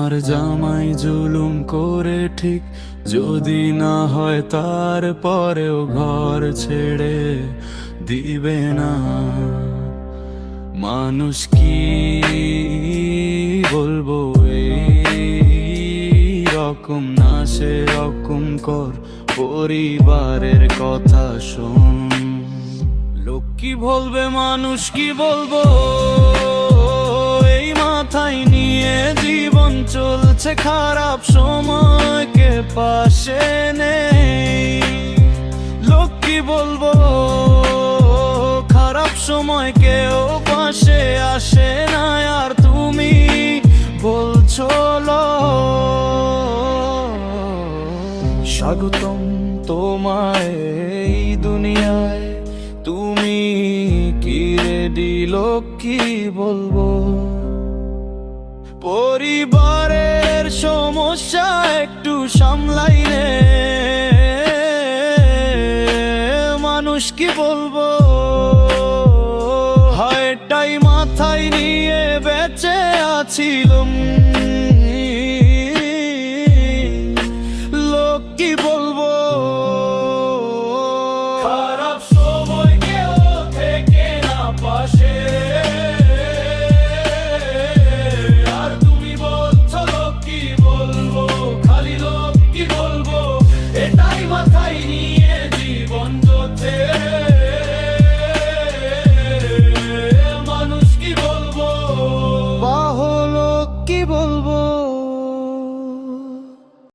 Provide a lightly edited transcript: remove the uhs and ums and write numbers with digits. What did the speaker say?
আমার জামাই জুলুম করে ঠিক, যদি না হয় তার পরেও ঘর ছেড়ে দিবে না। মানুষ কি বলবো, এই রকম না সে রকম কর, পরিবারের কথা শোন। লোক কি বলবে, মানুষ কি বলবো, এই মাথায় নিয়ে জীবন চলছে। খারাপ সময়কে পাশে নেই। লোক কি বলবো, খারাপ সময় কেউ পাশে আসে না। আর তুমি বলছো স্বাগতম তোমায় এই দুনিয়ায়, তুমি কি রেডি? লোক কি বলবো, পরিবারের সমস্যা একটু সামলাই রে। মানুষ কি বলবো, হায়টাই মাথায় নিয়ে বেঁচে আছিলাম।